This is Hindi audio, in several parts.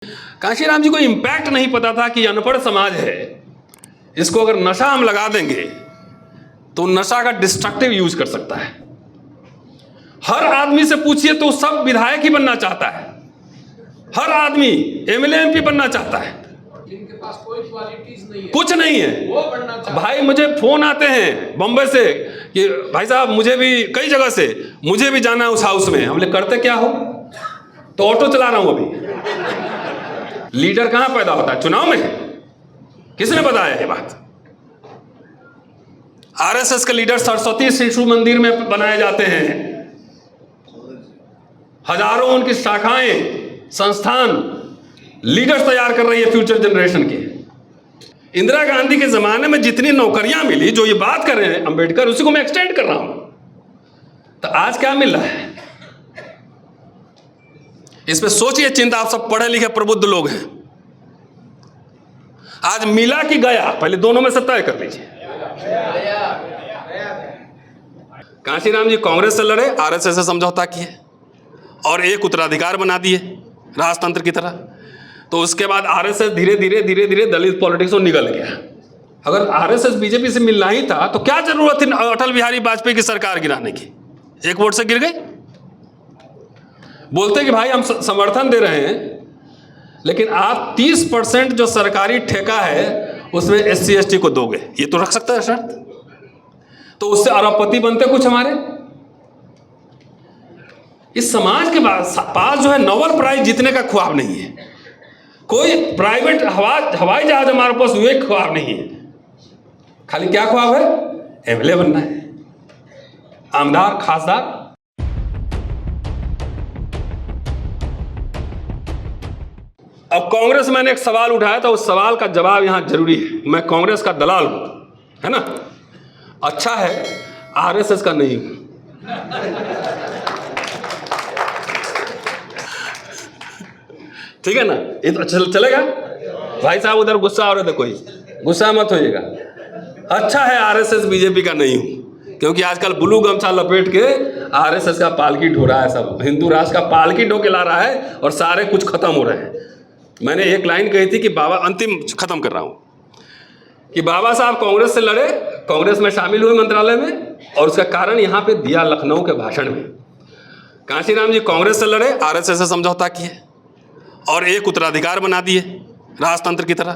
कांशीराम जी को इम्पैक्ट नहीं पता था कि अनपढ़ समाज है, इसको अगर नशा हम लगा देंगे तो नशा का डिस्ट्रक्टिव यूज कर सकता है। हर आदमी से पूछिए तो सब विधायक ही बनना चाहता है, हर आदमी एमएलए एमपी बनना चाहता है, जिनके पास कोई क्वालिटीज नहीं है, कुछ नहीं है वो बनना चाहता है। भाई मुझे फोन आते हैं बंबई से कि भाई साहब मुझे भी, कई जगह से मुझे भी जाना है उस हाउस में। हमने करते क्या हो, तो ऑटो चला रहा हूं अभी। लीडर कहां पैदा होता है, चुनाव में? किसने बताया ये बात? आरएसएस के लीडर सरस्वती शिशु मंदिर में बनाए जाते हैं, हजारों उनकी शाखाएं, संस्थान लीडर्स तैयार कर रही है फ्यूचर जनरेशन के। इंदिरा गांधी के जमाने में जितनी नौकरियां मिली, जो ये बात कर रहे हैं अंबेडकर, उसी को मैं एक्सटेंड कर रहा हूं। तो आज क्या मिल रहा है, इस पे सोचिए। चिंता, आप सब पढ़े लिखे प्रबुद्ध लोग हैं। आज मिला कि गया, पहले दोनों में से तय कर लीजिए। कांशीराम जी कांग्रेस से लड़े, आरएसएस से समझौता किए और एक उत्तराधिकार बना दिए राजतंत्र की तरह। तो उसके बाद आरएसएस धीरे धीरे दलित पॉलिटिक्स में निकल गया। अगर आरएसएस बीजेपी से मिलना ही था तो क्या जरूरत थी अटल बिहारी वाजपेयी की सरकार गिराने की? एक वोट से गिर गई। बोलते कि भाई हम समर्थन दे रहे हैं, लेकिन आप 30% जो सरकारी ठेका है उसमें एससी एसटी को दोगे, ये तो रख सकता है शर्त। तो उससे अरबपति बनते कुछ हमारे। इस समाज के पास जो है नोबेल प्राइज जीतने का ख्वाब नहीं है, कोई प्राइवेट हवाई जहाज हमारे पास हुए ख्वाब नहीं है। खाली क्या ख्वाब है? एमएलए बनना है, आमदार खासदार। अब कांग्रेस में मैंने एक सवाल उठाया था, उस सवाल का जवाब यहां जरूरी है। मैं कांग्रेस का दलाल हूं, है ना? अच्छा है आरएसएस का नहीं हूं। ठीक है ना? ये तो चलेगा। भाई साहब उधर गुस्सा हो रहे थे, कोई गुस्सा मत होइएगा। अच्छा है आरएसएस बीजेपी का नहीं हूं, क्योंकि आजकल ब्लू गमछा लपेट के आरएसएस का पालकी ढो रहा है, सब हिंदू राष्ट्र का पालकी ढो के ला रहा है और सारे कुछ खत्म हो रहे हैं। मैंने एक लाइन कही थी कि बाबा, अंतिम खत्म कर रहा हूं, कि बाबा साहब कांग्रेस से लड़े, कांग्रेस में शामिल हुए मंत्रालय में, और उसका कारण यहां पे दिया लखनऊ के भाषण में। कांशीराम जी कांग्रेस से लड़े, आरएसएस से समझौता किए और एक उत्तराधिकार बना दिए राजतंत्र की तरह।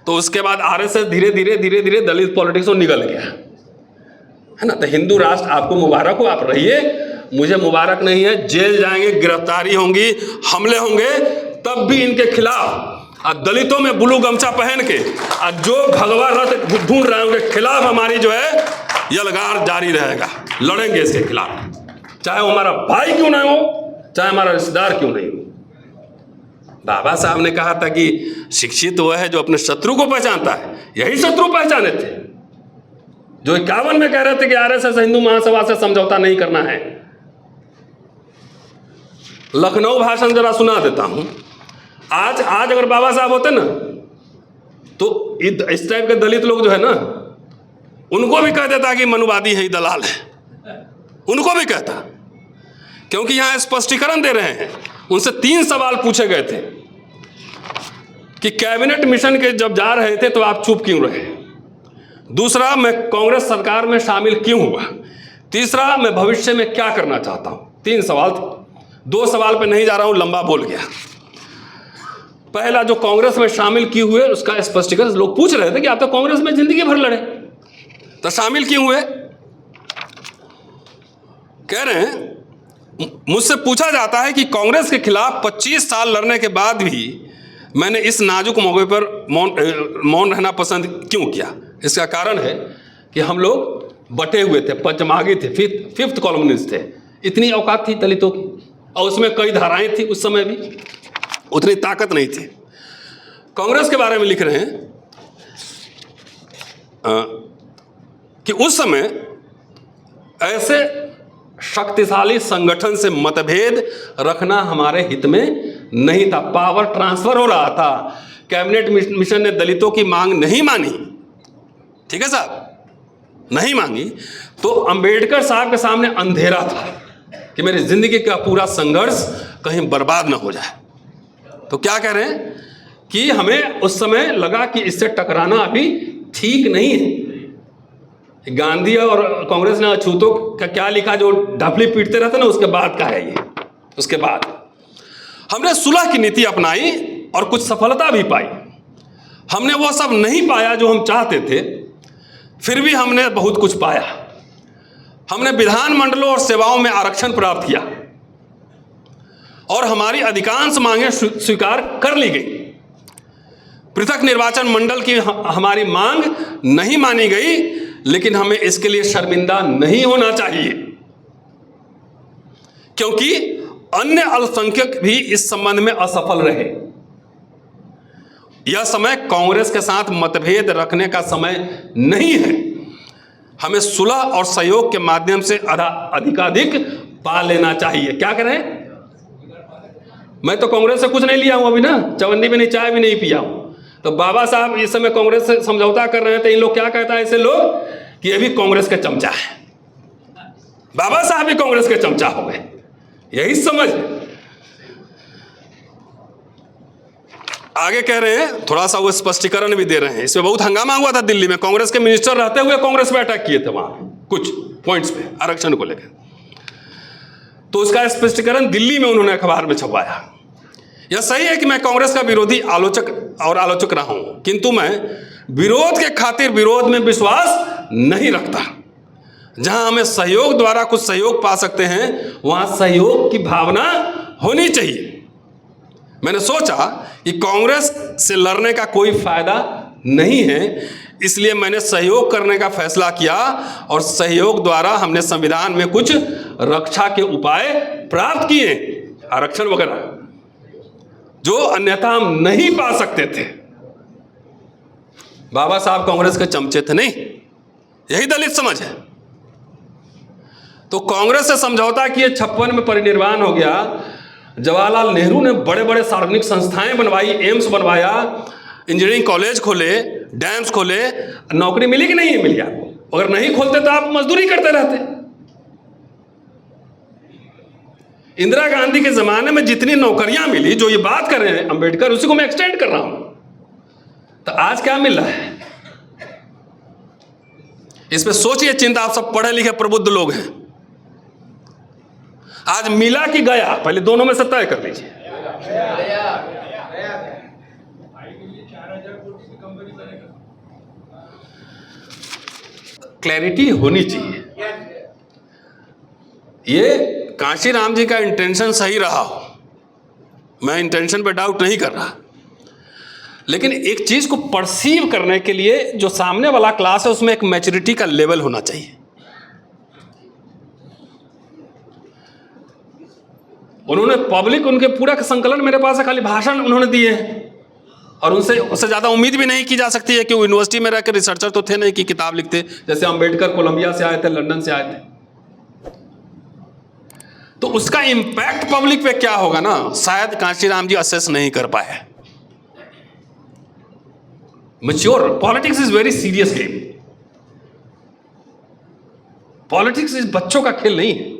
तो उसके बाद आरएसएस धीरे धीरे दलित पॉलिटिक्स में निकल गया, है ना? तो हिंदू राष्ट्र आपको मुबारक हो, आप रहिए, मुझे मुबारक नहीं है। जेल जाएंगे, गिरफ्तारी होंगी, हमले होंगे, तब भी इनके खिलाफ दलितों में ब्लू गमछा पहन के जो भगवा रथ ढूंढ रहे हैं उनके खिलाफ हमारी जो है यलगार जारी रहेगा। लड़ेंगे इसके खिलाफ, चाहे वो हमारा भाई क्यों ना हो, चाहे हमारा रिश्तेदार क्यों नहीं हो। बाबा साहब ने कहा था कि शिक्षित वो है जो अपने शत्रु को पहचानता है। यही शत्रु पहचाने थे जो 51 में कह रहे थे कि आरएसएस हिंदू महासभा से समझौता नहीं करना है। लखनऊ भाषण जरा सुना देता हूं। आज अगर बाबा साहब होते ना, तो इस टाइप के दलित लोग जो है ना, उनको भी कह देता कि मनुवादी है, दलाल है, उनको भी कहता। क्योंकि यहां स्पष्टीकरण दे रहे हैं। उनसे 3 सवाल पूछे गए थे कि कैबिनेट मिशन के जब जा रहे थे तो आप चुप क्यों रहे? दूसरा, मैं कांग्रेस सरकार में शामिल क्यों हुआ? तीसरा, मैं भविष्य में क्या करना चाहता हूं। 3 सवाल थे। 2 सवाल पे नहीं जा रहा हूं, लंबा बोल गया। पहला, जो कांग्रेस में शामिल क्यों हुए, उसका स्पष्टीकरण। लोग पूछ रहे थे कि आप तो कांग्रेस में जिंदगी भर लड़े, तो शामिल क्यों हुए? कह रहे हैं, मुझसे पूछा जाता है कि कांग्रेस के खिलाफ 25 साल लड़ने के बाद भी मैंने इस नाजुक मौके पर मौन रहना पसंद क्यों किया। इसका कारण है कि हम लोग बटे हुए थे, पंचमागी थे, फिफ्थ कॉलमनिस्ट थे। इतनी औकात थी दलितों की, और उसमें कई धाराएं थी, उस समय भी उतनी ताकत नहीं थी। कांग्रेस के बारे में लिख रहे हैं कि उस समय ऐसे शक्तिशाली संगठन से मतभेद रखना हमारे हित में नहीं था। पावर ट्रांसफर हो रहा था। कैबिनेट मिशन ने दलितों की मांग नहीं मानी, ठीक है साहब, नहीं मांगी, तो अंबेडकर साहब के सामने अंधेरा था कि मेरी जिंदगी का पूरा संघर्ष कहीं बर्बाद ना हो जाए। तो क्या कह रहे हैं कि हमें उस समय लगा कि इससे टकराना अभी ठीक नहीं है। गांधी और कांग्रेस ने अछूतों का क्या लिखा, जो ढपली पीटते रहते ना, उसके बाद का है ये। उसके बाद हमने सुलह की नीति अपनाई और कुछ सफलता भी पाई। हमने वो सब नहीं पाया जो हम चाहते थे, फिर भी हमने बहुत कुछ पाया। हमने विधानमंडलों और सेवाओं में आरक्षण प्राप्त किया और हमारी अधिकांश मांगें स्वीकार कर ली गई। पृथक निर्वाचन मंडल की हमारी मांग नहीं मानी गई, लेकिन हमें इसके लिए शर्मिंदा नहीं होना चाहिए, क्योंकि अन्य अल्पसंख्यक भी इस संबंध में असफल रहे। यह समय कांग्रेस के साथ मतभेद रखने का समय नहीं है। हमें सुलह और सहयोग के माध्यम से अधिकाधिक पा लेना चाहिए। क्या करें? मैं तो कांग्रेस से कुछ नहीं लिया हूं अभी ना, चवन्नी भी नहीं, चाय भी नहीं पिया हूं। तो बाबा साहब इस समय कांग्रेस से समझौता कर रहे हैं, तो इन लोग क्या कहता है ऐसे लोग कि ये भी कांग्रेस के चमचा है। बाबा साहब भी कांग्रेस के चमचा हो गए, यही समझ। आगे कह रहे हैं, थोड़ा सा वो स्पष्टीकरण भी दे रहे हैं। इसमें बहुत हंगामा हुआ था दिल्ली में, कांग्रेस के मिनिस्टर रहते हुए कांग्रेस पे अटैक किए थे वहां कुछ पॉइंट्स पे आरक्षण को लेकर। तो उसका स्पष्टीकरण दिल्ली में उन्होंने अखबार में छपवाया। यह सही है कि मैं कांग्रेस का विरोधी आलोचक रहा हूं, किंतु मैं विरोध के खातिर विरोध में विश्वास नहीं रखता। जहां हमें सहयोग द्वारा कुछ सहयोग पा सकते हैं, वहां सहयोग की भावना होनी चाहिए। मैंने सोचा कि कांग्रेस से लड़ने का कोई फायदा नहीं है, इसलिए मैंने सहयोग करने का फैसला किया और सहयोग द्वारा हमने संविधान में कुछ रक्षा के उपाय प्राप्त किए, आरक्षण वगैरह, जो अन्यथा हम नहीं पा सकते थे। बाबा साहब कांग्रेस के चमचे थे नहीं, यही दलित समझ है। तो कांग्रेस से समझौता किए, 56 में परिनिर्वाण हो गया। जवाहरलाल नेहरू ने बड़े बड़े सार्वजनिक संस्थाएं बनवाई, एम्स बनवाया, इंजीनियरिंग कॉलेज खोले, डैम्स खोले। नौकरी मिली कि नहीं मिली आपको? अगर नहीं खोलते तो आप मजदूरी करते रहते। इंदिरा गांधी के जमाने में जितनी नौकरियां मिली, जो ये बात कर रहे हैं अंबेडकर, उसी को मैं एक्सटेंड कर रहा हूं। तो आज क्या मिल रहा है? इस पे सोचिए, चिंता। आप सब पढ़े लिखे प्रबुद्ध लोग हैं। आज मिला कि गया, पहले दोनों में से तय कर लीजिए। क्लैरिटी होनी चाहिए। ये कांशीराम जी का इंटेंशन सही रहा हो, मैं इंटेंशन पे डाउट नहीं कर रहा, लेकिन एक चीज को परसीव करने के लिए जो सामने वाला क्लास है, उसमें एक मैच्योरिटी का लेवल होना चाहिए। उन्होंने पब्लिक, उनके पूरा का संकलन मेरे पास है, खाली भाषण उन्होंने दिए हैं, और उससे ज़्यादा उम्मीद भी नहीं की जा सकती है कि वो यूनिवर्सिटी में रहकर रिसर्चर तो थे नहीं कि किताब लिखते। जैसे अंबेडकर कोलंबिया से आए थे, लंदन से आए थे। तो उसका इम्पैक्ट पब्लिक पे क्या होगा ना, शायद कांशीराम जी असेस नहीं कर पाए। Mature politics is very serious game. Politics इस बच्चों का खेल नहीं है।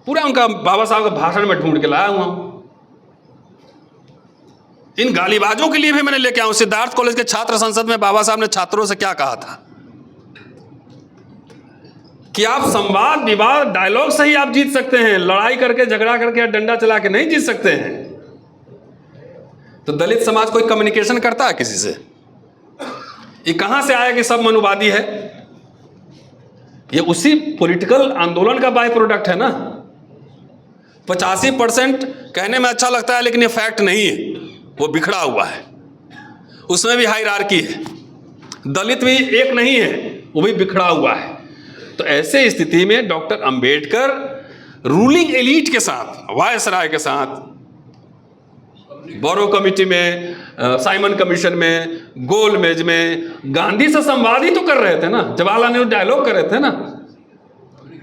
पूरा उनका बाबा साहब का भाषण में ढूंढ के लाया हुआ हूं। इन गालीबाजों के लिए भी मैंने लेके आऊं। सिद्धार्थ कॉलेज के छात्र संसद में बाबा साहब ने छात्रों से क्या कहा था कि आप संवाद, विवाद, डायलॉग से ही आप जीत सकते हैं, लड़ाई करके, झगड़ा करके या डंडा चला के नहीं जीत सकते हैं। तो दलित समाज कोई कम्युनिकेशन करता है किसी से? ये कहां से आया कि सब मनुवादी है? ये उसी पॉलिटिकल आंदोलन का बाय प्रोडक्ट है ना। 85% कहने में अच्छा लगता है, लेकिन ये फैक्ट नहीं है, वो बिखरा हुआ है। उसमें भी हायरार्की है। दलित भी एक नहीं है, वो भी बिखरा हुआ है। तो ऐसे स्थिति में डॉक्टर अंबेडकर रूलिंग एलीट के साथ, वायसराय के साथ, बोरो कमेटी में, साइमन कमीशन में, गोलमेज में गांधी से संवाद ही तो कर रहे थे ना। जवाहरलाल नेहरू डायलॉग कर रहे थे ना,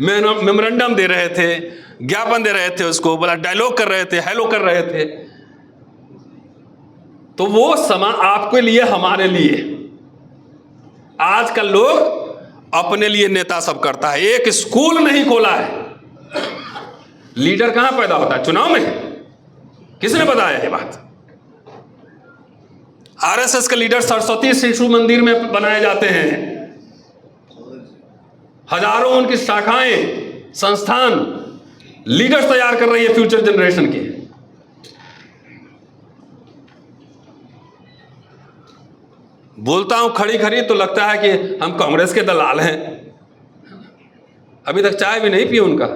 मेमोरेंडम दे रहे थे, ज्ञापन दे रहे थे, उसको बोला डायलॉग कर रहे थे, हेलो कर रहे थे। तो वो समय आपके लिए, हमारे लिए। आजकल लोग अपने लिए नेता सब करता है। एक स्कूल नहीं खोला है। लीडर कहां पैदा होता है? चुनाव में। किसने बताया ये बात? आरएसएस के लीडर सरस्वती शिशु मंदिर में बनाए जाते हैं, हजारों उनकी शाखाएं, संस्थान, लीडर्स तैयार कर रही है फ्यूचर जनरेशन के। बोलता हूं खड़ी खड़ी तो लगता है कि हम कांग्रेस के दलाल हैं। अभी तक चाय भी नहीं पी उनका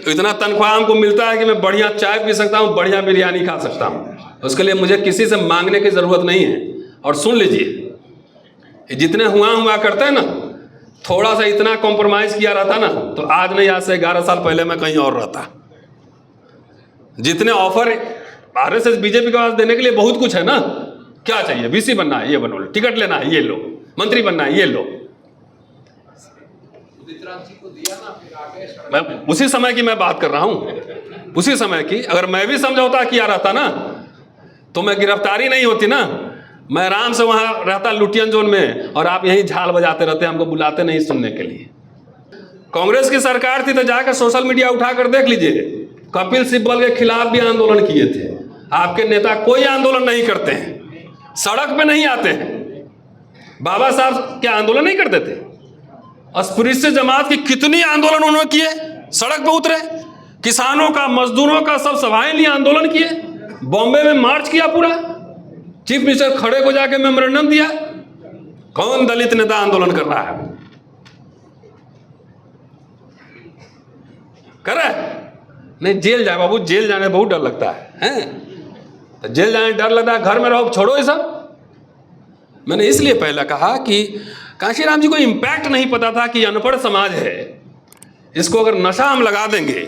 इतना तनख्वाह हमको मिलता है कि मैं बढ़िया चाय पी सकता हूं, बढ़िया बिरयानी खा सकता हूं। उसके लिए मुझे किसी से मांगने की जरूरत नहीं है। और सुन लीजिए, जितने हुआ करते हैं ना, थोड़ा सा इतना कॉम्प्रोमाइज किया रहता ना तो आज नहीं, आज से 11 साल पहले मैं कहीं और रहता। जितने ऑफर आरएसएस बीजेपी के पास देने के लिए बहुत कुछ है ना। क्या चाहिए? बीसी बनना है, ये बनो, टिकट लेना है, ये लो, मंत्री बनना है, ये लो। को दिया ना, फिर आगे मैं उसी समय की मैं बात कर रहा हूं, उसी समय की। अगर मैं भी समझौता किया रहता ना तो मैं गिरफ्तारी नहीं होती ना, मैं आराम से वहां रहता लुटियन जोन में, और आप यहीं झाल बजाते रहते, हमको बुलाते नहीं सुनने के लिए। कांग्रेस की सरकार थी तो जाकर सोशल मीडिया उठाकर देख लीजिए, कपिल सिब्बल के खिलाफ भी आंदोलन किए थे। आपके नेता कोई आंदोलन नहीं करते हैं, सड़क पे नहीं आते हैं। बाबा साहब क्या आंदोलन नहीं करते थे? अस्पृश्य जमात की कितनी आंदोलन उन्होंने किए, सड़क पे उतरे, किसानों का, मजदूरों का सब सभाएं लिए, आंदोलन किए, बॉम्बे में मार्च किया पूरा, चीफ मिनिस्टर खड़े को जाके मेमोरेंडम दिया। कौन दलित नेता आंदोलन कर रहा है? कर रहा है? नहीं, जेल जाए बाबू, जेल जाने बहुत डर लगता है, तो जेल जाने डर लगता है, घर में रहो, छोड़ो ये सब। मैंने इसलिए पहले कहा कि कांशीराम जी को इम्पैक्ट नहीं पता था कि अनपढ़ समाज है, इसको अगर नशा हम लगा देंगे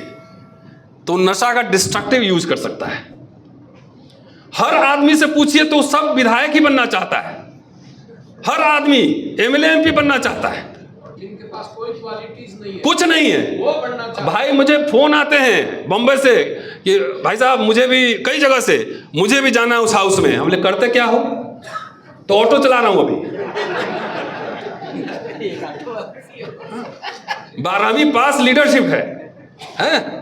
तो नशा का डिस्ट्रक्टिव यूज कर सकता है। हर आदमी से पूछिए तो सब विधायक ही बनना चाहता है, हर आदमी एमएलए एमपी बनना चाहता है, जिनके पास कोई क्वालिटीज नहीं है, कुछ नहीं है, वो बनना चाहता है। भाई मुझे फोन आते हैं बम्बई से कि भाई साहब मुझे भी, कई जगह से मुझे भी जाना है उस हाउस में। हम बोले करते क्या हो? तो ऑटो चला रहा हूं अभी, 12वीं पास लीडरशिप है?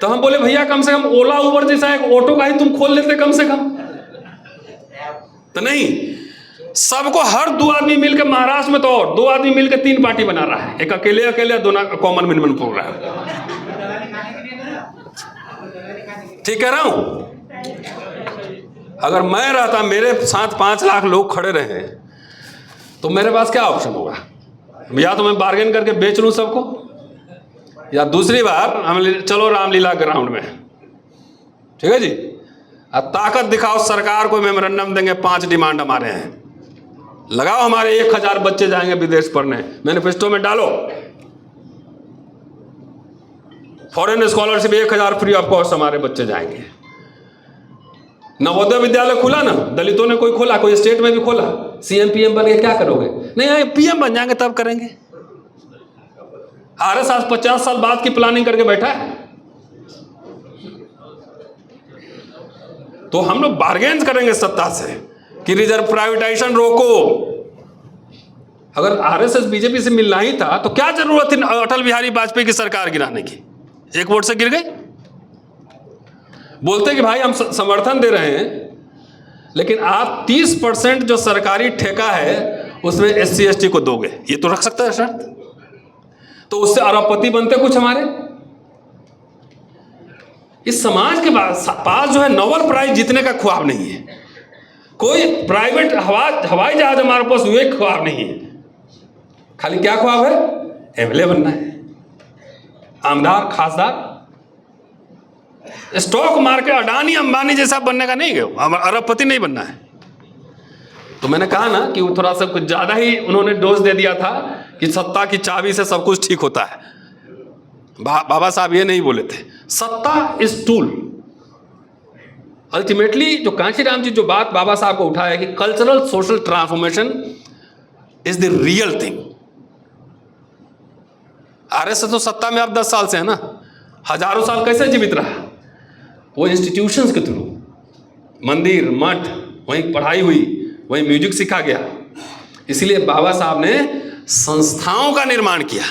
तो हम बोले भैया कम से कम ओला उबर जैसा एक ऑटो का ही तुम खोल लेते कम से कम। तो नहीं, सबको, हर 2 आदमी मिलकर, महाराष्ट्र में तो और 2 आदमी मिलकर 3 पार्टी बना रहा है, एक अकेले अकेले, दोनों कॉमन मिनिमम प्रोग्राम। ठीक कह रहा हूं? अगर मैं रहता, मेरे साथ 5 लाख लोग खड़े रहे तो मेरे पास क्या ऑप्शन होगा? या तो मैं बार्गेन करके बेच लूं सबको, या दूसरी बार हम चलो रामलीला ग्राउंड में, ठीक है जी, अब ताकत दिखाओ, सरकार को मेमोरेंडम देंगे, 5 डिमांड हमारे हैं, लगाओ, हमारे 1000 बच्चे जाएंगे विदेश पढ़ने, मैनिफेस्टो में डालो, foreign scholarship 1000 free of cost हमारे बच्चे जाएंगे। नवोदय विद्यालय खुला ना, दलितों ने कोई खोला, कोई स्टेट में भी खोला, सीएम पीएम बन के क्या करोगे? नहीं, पीएम बन जाएंगे तब करेंगे। आरएसएस 50 साल बाद की प्लानिंग करके बैठा है। तो हम लोग बार्गेन करेंगे सत्ता से कि रिजर्व प्राइवेटाइजेशन रोको। अगर आरएसएस बीजेपी से मिलना ही था तो क्या जरूरत थी अटल बिहारी वाजपेयी की सरकार गिराने की? 1 वोट से गिर गई। बोलते कि भाई हम समर्थन दे रहे हैं, लेकिन आप 30% जो सरकारी ठेका है उसमें SC ST को दोगे, ये तो रख सकता है शर्त। तो उससे अरबपति बनते कुछ हमारे। इस समाज के पास जो है नोबेल प्राइज जीतने का ख्वाब नहीं है, कोई प्राइवेट हवाई जहाज हमारे पास हुए ख्वाब नहीं है। खाली क्या ख्वाब है? एमएलए बनना है, आमदार खासदार, स्टॉक मार्केट अडानी अंबानी जैसा बनने का नहीं है, अरबपति नहीं बनना है। तो मैंने कहा ना कि वो थोड़ा सा कुछ ज्यादा ही उन्होंने डोज दे दिया था कि सत्ता की चाबी से सब कुछ ठीक होता है। बाबा साहब ये नहीं बोले थे, सत्ता इज टूल। अल्टीमेटली जो कांशीराम जी जो बात बाबा साहब को उठाया कि cultural social transformation is the real thing. RSS तो सत्ता में अब 10 साल से है ना, हजारों साल कैसे जीवित रहा? वो इंस्टीट्यूशंस के थ्रू, मंदिर मठ, वहीं पढ़ाई हुई, वहीं म्यूजिक सीखा गया। इसलिए बाबा साहब ने संस्थाओं का निर्माण किया।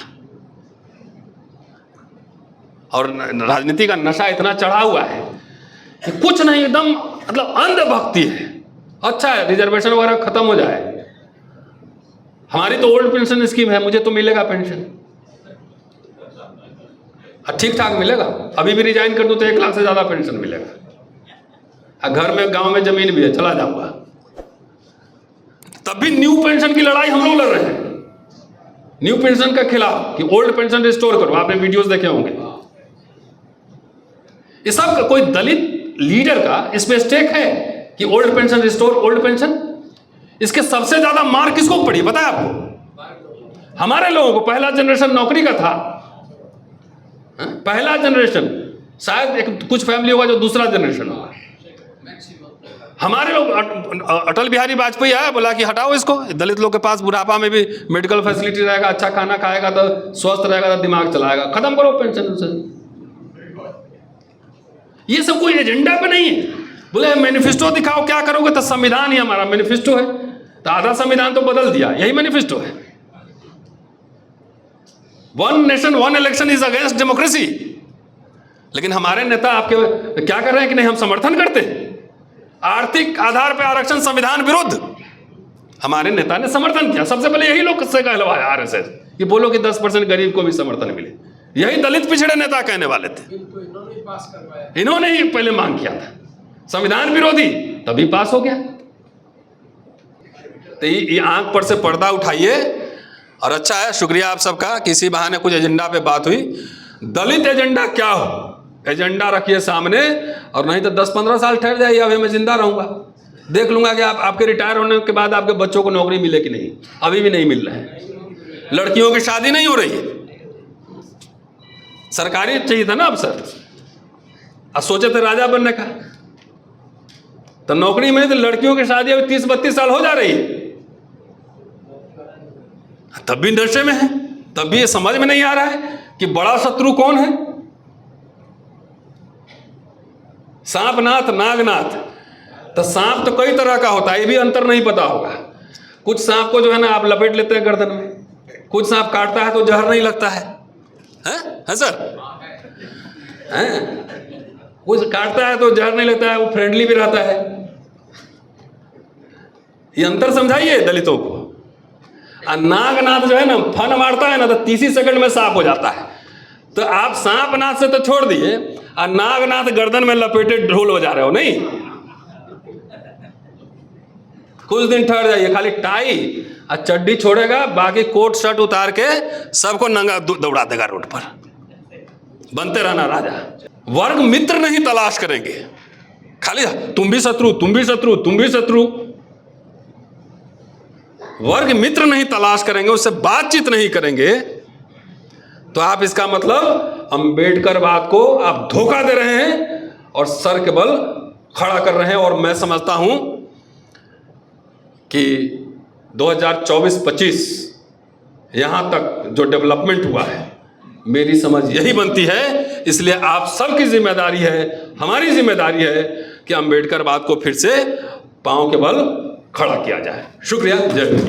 और राजनीति का नशा इतना चढ़ा हुआ है कि कुछ नहीं, एकदम मतलब अंधभक्ति है। अच्छा है रिजर्वेशन वगैरह खत्म हो जाए, हमारी तो ओल्ड पेंशन स्कीम है, मुझे तो मिलेगा पेंशन, ठीक ठाक मिलेगा। अभी भी रिजाइन कर दूं तो 1 लाख से ज्यादा पेंशन मिलेगा। घर में गांव में जमीन भी है, चला जाऊंगा। तब भी न्यू पेंशन की लड़ाई हम लोग लड़ रहे हैं, न्यू पेंशन के खिलाफ कि ओल्ड पेंशन रिस्टोर करो। आपने वीडियोस देखे होंगे। ये सब कोई दलित लीडर का इसमें स्टेक है कि old pension restore, old pension. इसके सबसे ज्यादा मार किसको पड़ी पता है आपको? हमारे लोगों को। पहला जनरेशन नौकरी का था, पहला जनरेशन। शायद एक कुछ फैमिली होगा जो दूसरा जनरेशन होगा। हमारे लोग, अटल बिहारी वाजपेयी आया, बोला कि हटाओ इसको, दलित लोग के पास बुढ़ापा में भी मेडिकल फैसिलिटी रहेगा, अच्छा खाना खाएगा तो स्वस्थ रहेगा, तो दिमाग चलाएगा, खत्म करो पेंशन से। ये सब कोई एजेंडा पे नहीं है। बोले मैनिफेस्टो दिखाओ क्या करोगे, तो संविधान ही हमारा मैनिफेस्टो है। तो आधा संविधान तो बदल दिया, यही मैनिफेस्टो है। 1 nation 1 election is against democracy. लेकिन हमारे नेता आपके क्या कर रहे हैं कि नहीं, हम समर्थन करते हैं आर्थिक आधार पर आरक्षण, संविधान विरुद्ध। हमारे नेता ने समर्थन किया, सबसे पहले यही लोग से कहलवाया आरएसएस कि बोलो कि 10% गरीब को भी समर्थन मिले। यही दलित पिछड़े नेता कहने वाले थे। इन्होंने पास करवाया, इन्होंने ही पहले मांग किया था संविधान विरोधी, तभी पास हो गया। तो ये आंख पर से पर्दा उठाइए। और अच्छा है, शुक्रिया आप सबका, किसी बहाने कुछ एजेंडा पे बात हुई। दलित एजेंडा क्या हो, एजेंडा रखिए सामने, और नहीं तो 10-15 साल ठहर जाइए, अभी मैं जिंदा रहूंगा, देख लूंगा कि आपके रिटायर होने के बाद आपके बच्चों को नौकरी मिले कि नहीं। अभी भी नहीं मिल रहा है, लड़कियों की शादी नहीं हो रही है। सरकारी चाहिए था ना अफसर, अब सोचे थे राजा बनने का, तो नौकरी में तो लड़कियों की शादी अभी 30-32 साल हो जा रही है, तब भी नशे में है। तब भी ये समझ में नहीं आ रहा है कि बड़ा शत्रु कौन है। सांपनाथ नागनाथ, तो सांप तो कई तरह का होता है, ये भी अंतर नहीं पता होगा। कुछ सांप को जो है ना आप लपेट लेते हैं गर्दन में, कुछ सांप काटता है तो जहर नहीं लगता है, है सर? कुछ काटता है तो जहर नहीं लगता है, वो फ्रेंडली भी रहता है। ये अंतर समझाइए दलितों को। नागनाथ जो है ना फन मारता है ना तो 30 सेकंड में साफ हो जाता है। तो आप सांपनाथ से तो छोड़ दिए, और नागनाथ गर्दन में लपेटे ढोल बजा रहे हो। नहीं, कुछ दिन ठहर जाइए, खाली टाई और चड्डी छोड़ेगा, बाकी कोट शर्ट उतार के सबको नंगा दौड़ा देगा रोड पर। बनते रहना राजा। वर्ग मित्र नहीं तलाश करेंगे, खाली तुम भी शत्रु, तुम भी शत्रु, तुम भी शत्रु। वर्ग मित्र नहीं तलाश करेंगे, उससे बातचीत नहीं करेंगे, तो आप इसका मतलब अंबेडकरवाद को आप धोखा दे रहे हैं और सर के बल खड़ा कर रहे हैं। और मैं समझता हूं कि 2024-25 यहां तक जो डेवलपमेंट हुआ है, मेरी समझ यही बनती है। इसलिए आप सबकी जिम्मेदारी है, हमारी जिम्मेदारी है कि अंबेडकरवाद को फिर से पांव के बल खड़ा किया जाए। शुक्रिया, जय हिंद।